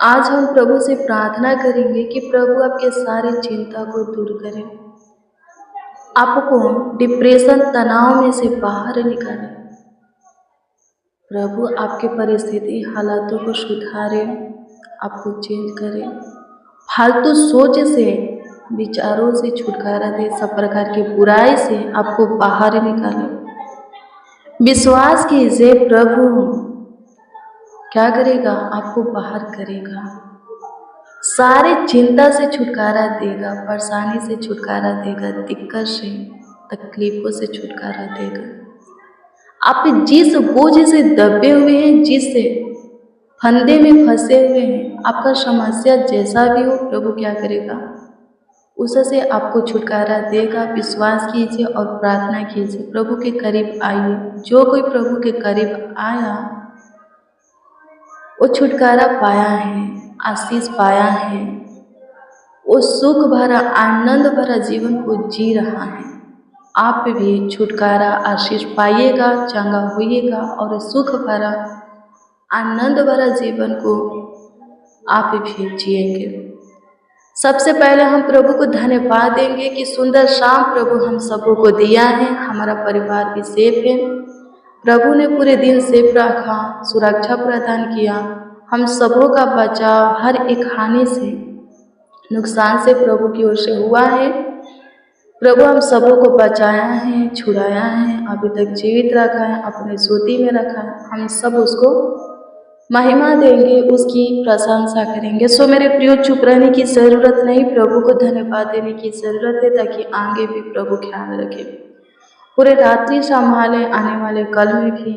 आज हम प्रभु से प्रार्थना करेंगे कि प्रभु आपके सारी चिंता को दूर करें, आपको डिप्रेशन तनाव में से बाहर निकालें। प्रभु आपके परिस्थिति हालातों को सुधारें, आपको चेंज करें, फालतू सोच से विचारों से छुटकारा दे, सब प्रकार की बुराई से आपको बाहर निकालें। विश्वास कीजिए, प्रभु क्या करेगा? आपको बाहर करेगा, सारी चिंता से छुटकारा देगा, परेशानी से छुटकारा देगा, दिक्कत से तकलीफों से छुटकारा देगा। आप जिस बोझ से दबे हुए हैं, जिस फंदे में फंसे हुए हैं, आपका समस्या जैसा भी हो, प्रभु क्या करेगा? उससे आपको छुटकारा देगा। विश्वास कीजिए और प्रार्थना कीजिए, प्रभु के करीब आइए। जो कोई प्रभु के करीब आया वो छुटकारा पाया है, आशीष पाया है, वो सुख भरा आनंद भरा जीवन को जी रहा है। आप भी छुटकारा आशीष पाइएगा, चंगा होइएगा और सुख भरा आनंद भरा जीवन को आप भी जिएंगे। सबसे पहले हम प्रभु को धन्यवाद देंगे कि सुंदर शाम प्रभु हम सबों को दिया है, हमारा परिवार भी सेफ है। प्रभु ने पूरे दिन सेफ रखा, सुरक्षा प्रदान किया, हम सबों का बचाव हर एक हानि से, नुकसान से प्रभु की ओर से हुआ है। प्रभु हम सबों को बचाया है, छुड़ाया है, अभी तक जीवित रखा है, अपने सूती में रखा है। हम सब उसको महिमा देंगे, उसकी प्रशंसा करेंगे। सो मेरे प्रियो, चुप रहने की ज़रूरत नहीं, प्रभु को धन्यवाद देने की ज़रूरत है, ताकि आगे भी प्रभु ख्याल रखे, पूरे रात्रि संभाले, आने वाले कल में भी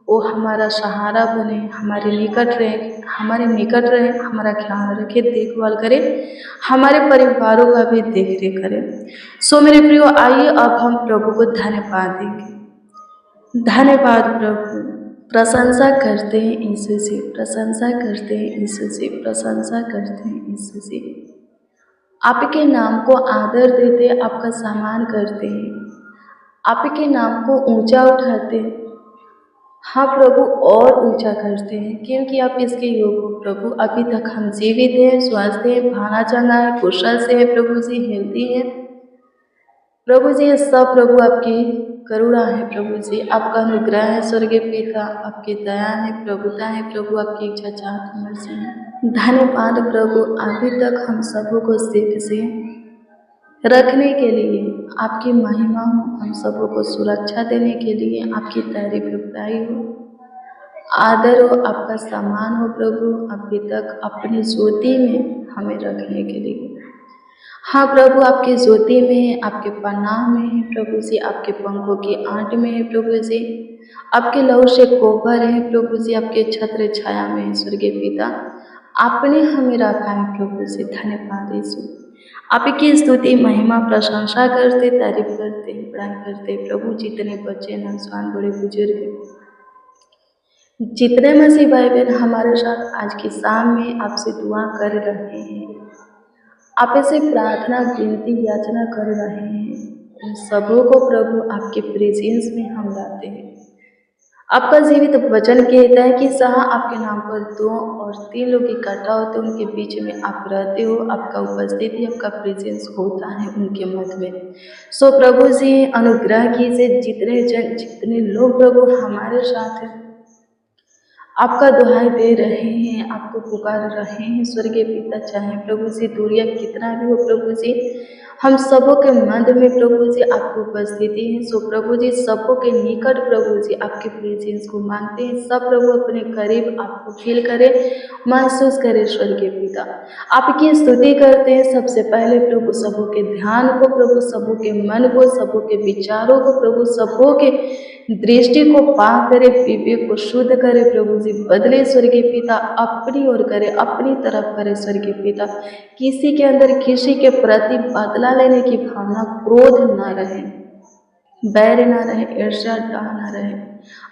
वो हमारा सहारा बने, हमारे निकट रहे, हमारा ख्याल रखे, देखभाल करे, हमारे परिवारों का भी देख रेख करे। सो मेरे प्रियो, आइए अब हम प्रभु को धन्यवाद देंगे। धन्यवाद प्रभु, प्रशंसा करते हैं यीशु से, प्रशंसा करते हैं यीशु से, प्रशंसा करते हैं यीशु से। आपके नाम को आदर देते, आपका सम्मान करते हैं, आपके नाम को ऊंचा उठाते हैं। हाँ प्रभु, और ऊंचा करते हैं, क्योंकि आप इसके योग हो प्रभु। अभी तक हम जीवित हैं, स्वस्थ हैं, भाना चंगा है, कुशल से है प्रभु जी, हेल्दी है प्रभु जी। सब प्रभु आपकी करुणा है प्रभु जी, आपका अनुग्रह है स्वर्गीय पिता, आपकी दया है, प्रभुता है प्रभु, आपकी इच्छा चाहत मर्जी है। धन्यवाद प्रभु, अभी तक हम सबों को सेफ से रखने के लिए, आपकी महिमा हो, हम सबों को सुरक्षा देने के लिए, आपकी तारीफ बड़ाई हो, आदर हो, आपका सम्मान हो प्रभु। अभी तक अपनी ज्योति में हमें रखने के लिए, हाँ प्रभु, आपकी ज्योति में, आपके पनाह में है प्रभु जी, आपके पंखों की आंट में है प्रभु जी, आपके लहू से कोभर है प्रभु जी, आपके छत्र छाया में है स्वर्गीय पिता, आपने हमें रखा है प्रभु जी। धन्यवाद यीशु, आपकी स्तुति महिमा प्रशंसा करते, तारीफ करते, बड़ाई करते प्रभु। जितने बच्चे नौजवान बड़े बुजुर्ग, जितने मसीह भाई बहन हमारे साथ आज की शाम में आपसे दुआ कर रहे हैं, आप ऐसे प्रार्थना विनती याचना कर रहे हैं, उन सबों को प्रभु आपके प्रेजेंस में हम लाते हैं। आपका जीवित वचन कहता है कि जहाँ आपके नाम पर 2 और 3 लोग इकट्ठा होते हैं, उनके बीच में आप रहते हो, आपका उपस्थिति, आपका प्रेजेंस होता है उनके मध्य में। सो प्रभु जी अनुग्रह कीजिए, जितने लोग प्रभु हमारे साथ हैं, आपका दुहाई दे रहे हैं, आपको पुकार रहे हैं स्वर्गीय पिता, चाहे प्रभु जी दूरिया कितना भी हो प्रभु जी, हम सबों के मध्य में प्रभु जी आपकी उपस्थिति है। सो प्रभु जी सबों के निकट प्रभु जी आपके प्रेजेंस को मांगते हैं, सब प्रभु अपने करीब आपको फील करे, महसूस करे स्वर्गीय पिता, आपकी स्तुति करते हैं। सबसे पहले प्रभु सबों के ध्यान को, प्रभु सबों के मन को, सबों के विचारों को, प्रभु सबों के दृष्टि को पाक करे, विवेक को शुद्ध करे प्रभु जी, बदले स्वर्गीय पिता, अपनी ओर करे, अपनी तरफ करे स्वर्गीय पिता। किसी के अंदर किसी के प्रति बदला लेने की भावना, क्रोध न रहे, बैर ना रहे, ईर्ष्या ना रहे।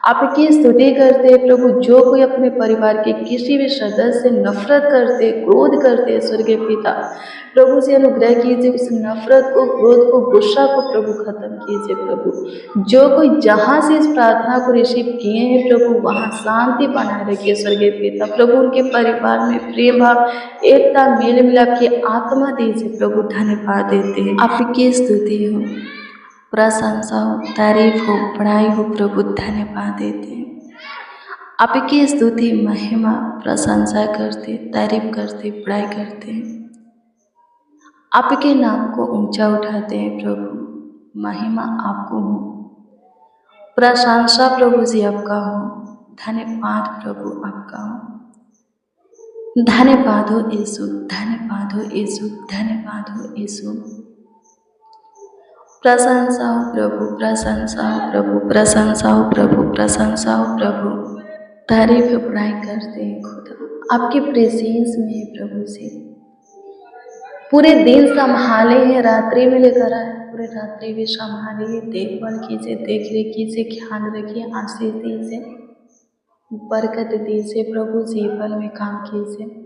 आपकी स्तुति करते हैं प्रभु। जो कोई अपने परिवार के किसी भी सदस्य से नफरत करते, क्रोध करते, स्वर्गीय पिता प्रभु से अनुग्रह कीजिए, उस नफरत को, क्रोध को, गुस्सा को प्रभु खत्म कीजिए प्रभु। जो कोई जहाँ से इस प्रार्थना को रिसीव किए हैं प्रभु, वहाँ शांति बनाए रखिए स्वर्गीय पिता प्रभु। उनके परिवार में प्रेम भाव, एकता, मेल मिलाप की आत्मा दीजिए प्रभु। धन्यवाद देते हैं, आपकी स्तुति हो, प्रशंसा हो, तारीफ हो, बड़ाई हो प्रभु। धन्यवाद देते हैं, आपकी स्तुति, महिमा, प्रशंसा करते, तारीफ करते, बड़ाई करते हैं। आपके नाम को ऊंचा उठाते हैं प्रभु। महिमा आपको हो, प्रशंसा प्रभु जी आपका हो, धन्यवाद प्रभु आपका हो। धन्यवाद हो यीशु, धन्यवाद हो यीशु, धन्यवाद हो यीशु। प्रशंसा हो प्रभु, प्रशंसा हो प्रभु, प्रशंसा हो प्रभु, प्रशंसा हो प्रभु। तारीफ बड़ाई करते हैं खुदा, आपके प्रेजेंस में है प्रभु से। पूरे दिन संभाले हैं, रात्रि में लेकर आए, पूरे रात्रि भी संभालिए, देखभाल कीजिए, देख रेख कीजिए, ख्याल रखिए, आशीष दीजिए, बरकत दीजिए प्रभु, जीवन में काम कीजिए,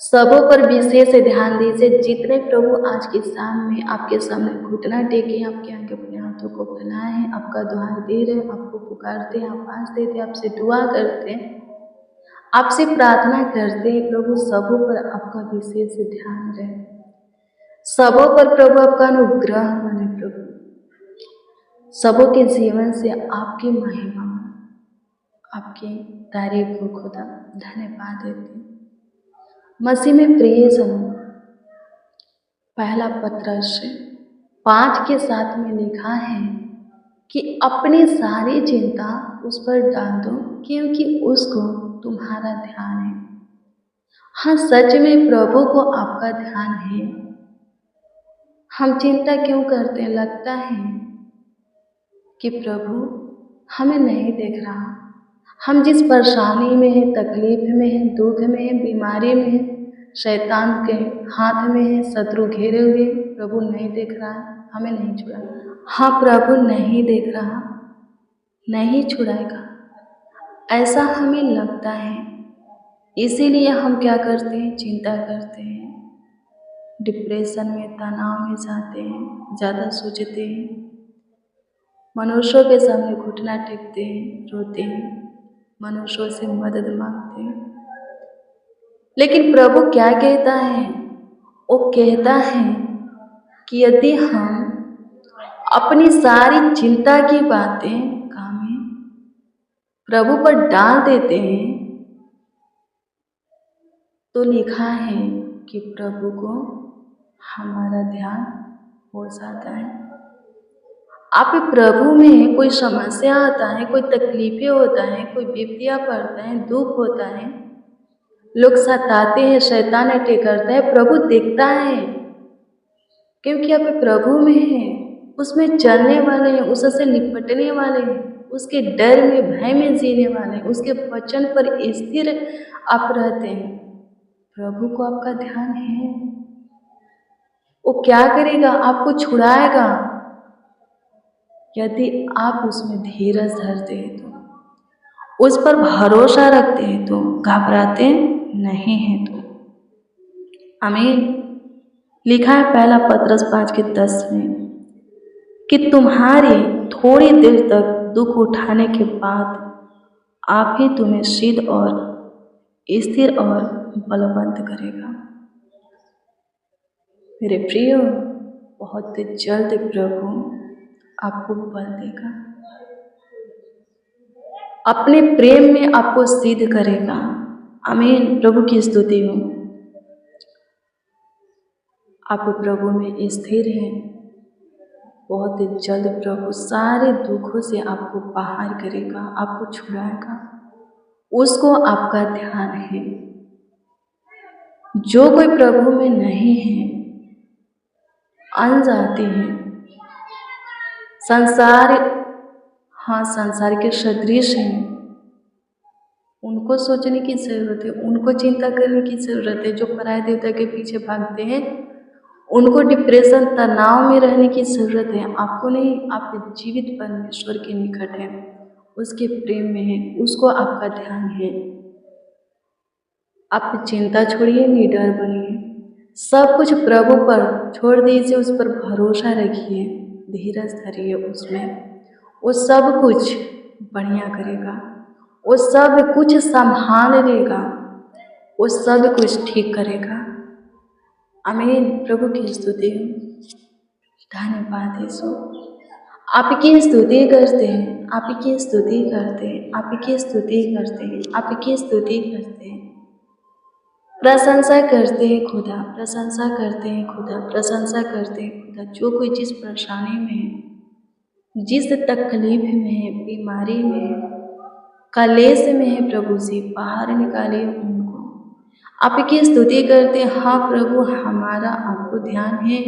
सबों पर विशेष ध्यान दीजिए। जितने प्रभु आज की शाम में आपके सामने घुटना टेके, आपके आगे अपने हाथों को फैलाए हैं, आपका दुआ दे रहे हैं, आपको पुकारते हैं, आवाज देते हैं, आपसे दुआ करते हैं, आपसे प्रार्थना करते हैं प्रभु, सबों पर आपका विशेष ध्यान रहे, सबों पर प्रभु आपका अनुग्रह बने प्रभु, सबों के जीवन से आपकी महिमा, आपकी तारीफ हो खुदा। धन्यवाद देते हैं। मसीह में प्रिय जन, पहला पत्रस 5:7 में लिखा है कि अपनी सारी चिंता उस पर डाल दो, क्योंकि उसको तुम्हारा ध्यान है। हाँ, सच में प्रभु को आपका ध्यान है। हम चिंता क्यों करते हैं? लगता है कि प्रभु हमें नहीं देख रहा। हम जिस परेशानी में हैं, तकलीफ में हैं, दुख में हैं, बीमारी में हैं, शैतान के हाथ में है, शत्रु घेरे हुए, प्रभु नहीं देख रहा है, हमें नहीं छुड़ा। हाँ, प्रभु नहीं देख रहा, नहीं छुड़ाएगा, ऐसा हमें लगता है। इसीलिए हम क्या करते हैं? चिंता करते हैं, डिप्रेशन में, तनाव में जाते हैं, ज़्यादा सोचते हैं, मनुष्यों के सामने घुटना टेकते हैं, रोते हैं, मनुष्यों से मदद मांगते हैं। लेकिन प्रभु क्या कहता है? वो कहता है कि यदि हम अपनी सारी चिंता की बातें कामें प्रभु पर डाल देते हैं, तो लिखा है कि प्रभु को हमारा ध्यान हो जाता है। आप प्रभु में कोई समस्या आता है, कोई तकलीफें होता है, कोई विपत्तियां पड़ता है, दुख होता है, लोग सताते हैं, शैतान अटैक करता है, प्रभु देखता है, क्योंकि आप प्रभु में हैं, उसमें चलने वाले हैं, उससे निपटने वाले हैं, उसके डर में, भय में जीने वाले हैं, उसके वचन पर स्थिर आप रहते हैं। प्रभु को आपका ध्यान है। वो क्या करेगा? आपको छुड़ाएगा यदि आप उसमें धीरज धरते हैं, तो उस पर भरोसा रखते हैं, तो घबराते नहीं हैं। तो आमीन। लिखा है पहला पत्रस 5:10 में कि तुम्हारी थोड़ी देर तक दुख उठाने के बाद आप ही तुम्हें सिद्ध और स्थिर और बलवंत करेगा। मेरे प्रियो, बहुत जल्द प्रभु आपको बल देगा, अपने प्रेम में आपको सिद्ध करेगा। आमीन। प्रभु की स्तुति हो। आप प्रभु में स्थिर हैं, बहुत जल्द प्रभु सारे दुखों से आपको बाहर करेगा, आपको छुड़ाएगा। उसको आपका ध्यान है। जो कोई प्रभु में नहीं है, अनजाति है, संसार के सदृश हैं, उनको सोचने की जरूरत है, उनको चिंता करने की जरूरत है। जो पराये देवता के पीछे भागते हैं, उनको डिप्रेशन तनाव में रहने की ज़रूरत है, आपको नहीं। आप जीवित परमेश्वर के निकट हैं, उसके प्रेम में हैं, उसको आपका ध्यान है। आप चिंता छोड़िए, निडर बनिए, सब कुछ प्रभु पर छोड़ दीजिए, उस पर भरोसा रखिए, धीरज धरिए उसमें। वो सब कुछ बढ़िया करेगा, वो सब कुछ संभाल लेगा, वो सब कुछ ठीक करेगा। आमीन। प्रभु की स्तुति हो। धन्यवाद यीशु। आपकी स्तुति करते हैं, आपकी स्तुति करते हैं, आपकी स्तुति करते हैं, आपकी स्तुति करते हैं। प्रशंसा करते हैं खुदा, प्रशंसा करते हैं खुदा, प्रशंसा करते हैं खुदा। जो कोई जिस परेशानी में है, जिस तकलीफ में है, बीमारी में है, कलेश में है, प्रभु से बाहर निकालिए उनको। आपकी स्तुति करते हैं। हाँ प्रभु, हमारा आपको ध्यान है,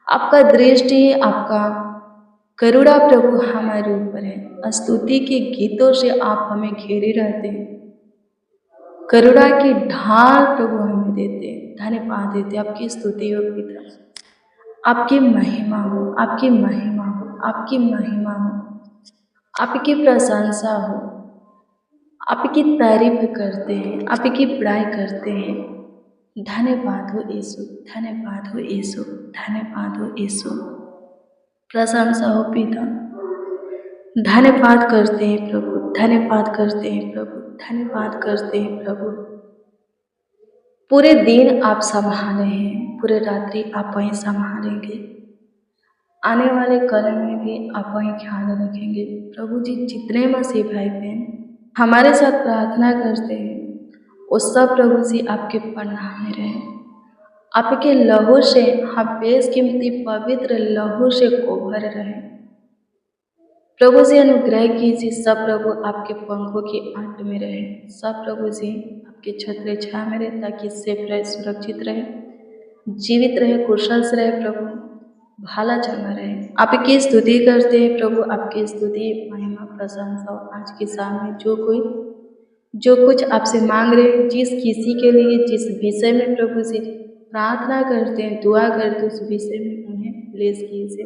आपका दृष्टि, आपका करुणा प्रभु हमारे ऊपर है। स्तुति के गीतों से आप हमें घेरे रहते हैं, करुणा की ढाल प्रभु हमें देते हैं। धन्यवाद देते, आपकी स्तुति हो पिता, आपकी महिमा हो, आपकी महिमा हो, आपकी महिमा हो, आपकी प्रशंसा हो, आपकी तारीफ करते हैं, आपकी बड़ाई करते हैं। धन्यवाद हो यीशु, धन्यवाद हो यीशु, धन्यवाद हो यीशु, प्रशंसा हो पिता। धन्यवाद करते हैं प्रभु, धन्यवाद करते हैं प्रभु, धन्यवाद करते हैं प्रभु। पूरे दिन आप संभाले हैं, पूरे रात्रि आप वहीं संभालेंगे, आने वाले कल में भी आप वहीं ख्याल रखेंगे। प्रभु जी, जितने मसीह भाई बहन हमारे साथ प्रार्थना करते हैं, वो सब प्रभु जी आपके पनाह में रहे, आपके लहू से, हम बेशकीमती पवित्र लहू से कोभर रहे। प्रभु जी अनुग्रह कीजिए, सब प्रभु आपके पंखों की आंट में रहे, सब प्रभु जी आपके छत्र छाया में रहे, ताकि सेफ रहे, सुरक्षित रहे, जीवित रहे, कुशल से रहे, प्रभु भाला चंगा रहे। आपकी स्तुति करते हैं प्रभु, आपकी स्तुति, महिमा, प्रशंसा आज की शाम में जो कुछ आपसे मांग रहे हैं, जिस किसी के लिए, जिस विषय में प्रभु जी प्रार्थना करते हैं, दुआ करते हैं, उस विषय में उन्हें ब्लेस कीजिए।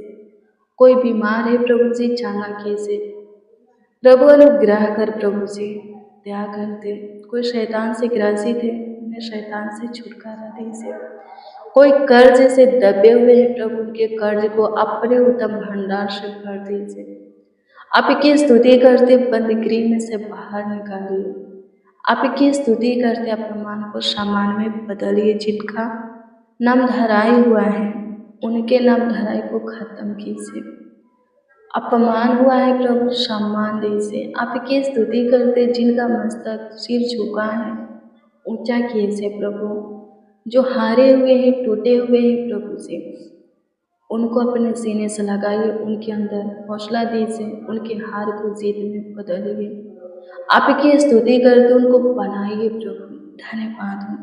कोई बीमार है प्रभु जी, चंगा कीजिए प्रभु, अनुग्रह कर प्रभु जी, दया करते। कोई शैतान से ग्रसित है, उन्हें शैतान से छुटकारा दीजिए। कोई कर्ज से दबे हुए हैं प्रभु, उनके कर्ज को अपने उत्तम भंडार से भर दीजिए। आपकी स्तुति करते, बंद गृह में से बाहर निकालिए। आपकी स्तुति करते, अपमान को सम्मान में बदलिए। जिनका नाम धराई हुआ है, उनके नाम धराई को खत्म कीजिए। अपमान हुआ है प्रभु, सम्मान दीजिए। आपकी स्तुति करते, जिनका मस्तक सिर झुका है, ऊंचा कीजिए प्रभु। जो हारे हुए हैं, टूटे हुए हैं प्रभु से, उनको अपने सीने से लगाइए, उनके अंदर हौसला दीजिए, उनके हार को जीत में बदलिए। आपकी स्तुति करते, उनको बनाइए प्रभु। धन्यवाद हो,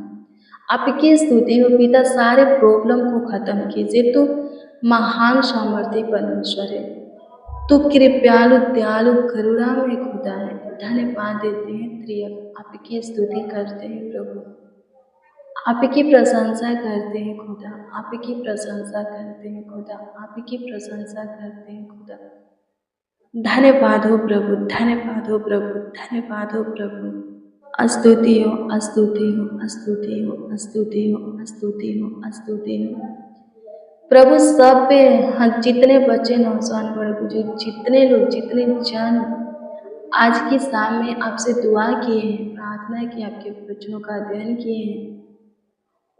आपकी स्तुति हो पिता, सारे प्रॉब्लम को खत्म कीजिए। तो महान सामर्थ्य परमेश्वर है, तो कृपालु, दयालु, करुणा में खुदा है। धन्यवाद देते हैं त्रियक, आपकी स्तुति करते हैं प्रभु, आपकी प्रशंसा करते हैं खुदा, आपकी प्रशंसा करते हैं खुदा, आपकी प्रशंसा करते हैं खुदा। धन्यवाद हो प्रभु, धन्यवाद हो प्रभु, धन्यवाद हो प्रभु। स्तुति हो, स्तुति हो, स्तुति हो, स्तुति हो, स्तुति हो, स्तुति हो प्रभु। सब पे जितने बच्चे, नौजवान, बड़े बुजुर्ग, जितने लोग, जितने जन आज की शाम में आपसे दुआ किए हैं, प्रार्थना की, आपके वचनों का अध्ययन किए हैं,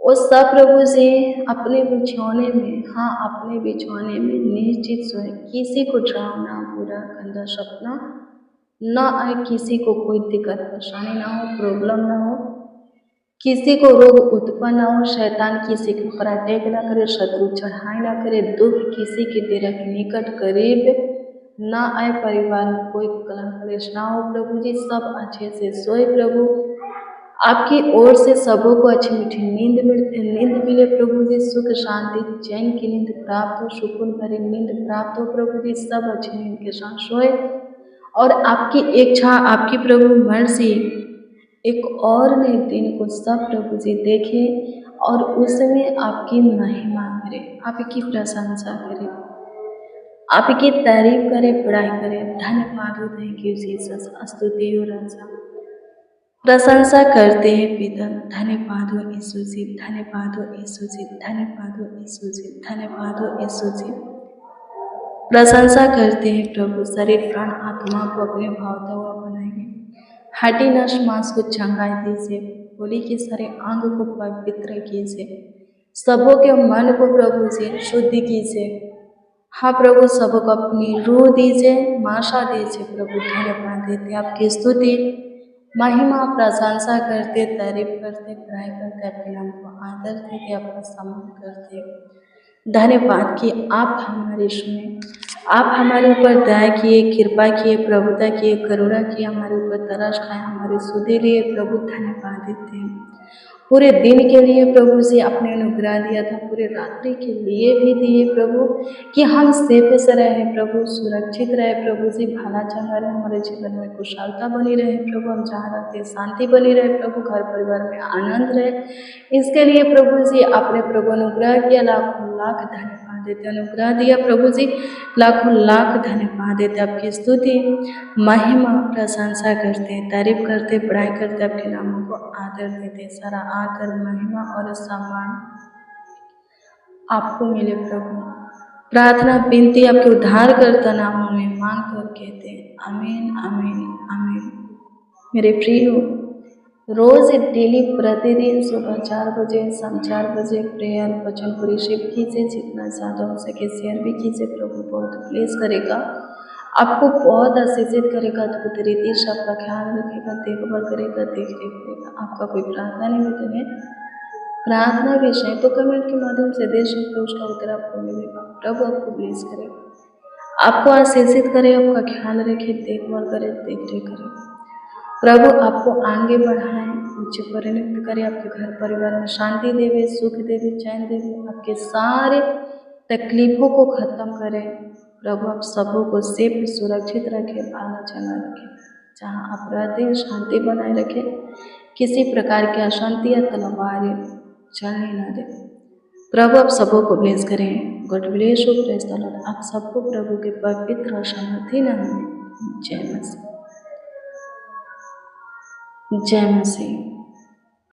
वो सब प्रभु से अपने बिछौने में, हाँ अपने बिछौने में निश्चित सोए। किसी को डरावना, बुरा, गंदा सपना न आए, किसी को कोई दिक्कत परेशानी ना हो, प्रॉब्लम ना हो, किसी को रोग उत्पन्न ना हो, शैतान किसी के ऊपर अटैक ना करे, शत्रु चढ़ाई ना करे, दुख किसी के तेरा निकट करीब ना आए, परिवार में कोई कलह क्लेश ना हो प्रभु जी। सब अच्छे से सोए प्रभु, आपकी ओर से सबों को अच्छी मीठी नींद मिले प्रभु जी। सुख शांति चैन की नींद प्राप्त हो, सुकून भरी नींद प्राप्त हो प्रभु जी। सब अच्छी नींद के साथ सोए, और आपकी इच्छा, आपकी प्रभु मर्जी एक और नए दिन को सब प्रभु जी देखें और उसमें आपकी महिमा करें, आपकी प्रशंसा करें, आपकी तारीफ करें, बड़ाई करें। धन्यवाद हो, थैंक यू जीसस, स्तुति हो राजा, प्रशंसा करते हैं पिता। धन्यवाद हो यीशु जी, धन्यवाद हो यीशु जी, धन्यवाद हो यीशु जी, धन्यवाद हो यीशु जी। प्रशंसा करते हैं प्रभु। शरीर प्राण आत्मा को अपने भावता हुआ बनाइए, हड्डी नस मांस को चंगाई दीजिए, बोली के सारे अंग को पवित्र कीजिए, सबों के मन को प्रभु जी शुद्ध कीजिए। हाँ प्रभु, सबको अपनी रूह दीजिए, माशा दीजिए प्रभु। धन्यवाद देते आपकी स्तुति महिमा प्रशंसा करते, तारीफ करते, बड़ाई करते, आपके नाम को आदर देते, आपका सम्मान करते। धन्यवाद कि आप हमारे सुने, आप हमारे ऊपर दया किए, कृपा किए, प्रभुता किए, करुणा किए, हमारे ऊपर तरस खाए, हमारे सुधे लिए प्रभु। धन्यवाद देते हैं पूरे दिन के लिए प्रभु से आपने अनुग्रह दिया था, पूरे रात्रि के लिए भी दिए प्रभु, कि हम सेफ से रहे प्रभु, सुरक्षित रहे प्रभु जी, भला चंगा रहे, हमारे जीवन में कुशलता बनी रहे प्रभु, हम जहाँ रहते शांति बनी रहे प्रभु, घर परिवार में आनंद रहे। इसके लिए प्रभु जी आपने प्रभु अनुग्रह किया, लाखों लाख धन्यवाद देते। अनुग्रह दिया प्रभु जी, लाखों लाख धन्यवाद देते। आपकी स्तुति महिमा प्रशंसा करते, तारीफ करते, बड़ाई करते, आपके नामों को आदर देते। सारा आदर महिमा और सम्मान आपको मिले प्रभु। प्रार्थना विनती आपके उद्धारकर्ता नामों में मांग कर कहते हैं आमीन, आमीन, आमीन। मेरे प्रियो, रोज डेली प्रतिदिन सुबह 4 बजे, शाम 4 बजे प्रेयर वचन को रिसीव कीजिए, जितना ज़्यादा हो सके शेयर भी कीजिए। प्रभु बहुत प्लीज करेगा, आपको बहुत आशीषित करेगा, अद्भुत रीति से आपका ख्याल रखेगा, देखभाल करेगा, देख रेख करेगा। आपका कोई प्रार्थना निमित्त है, प्रार्थना विषय तो कमेंट के माध्यम से दे सकते हो, उसका उत्तर आपको मिलेगा। प्रभु आपको ब्लेस करे, आपको आशीषित करे, आपका ख्याल रखे, देखभाल करे, देख रेख करे। प्रभु आपको आगे बढ़ाए, उच्च परिणत करे, आपके घर परिवार में शांति देवे, सुख देवे, चैन देवे, आपके सारे तकलीफों को खत्म करे। प्रभु आप सबों को सेफ सुरक्षित रखे, भाला चला रखे, जहाँ आप रहते हैं शांति बनाए रखे, किसी प्रकार की अशांति या तलवारें चलने न दे। प्रभु आप सबों को ब्लेस करें। God bless you, praise the Lord. आप सबको प्रभु के पवित्र और समर्थी नाम में जय मसीह, जय मसीह।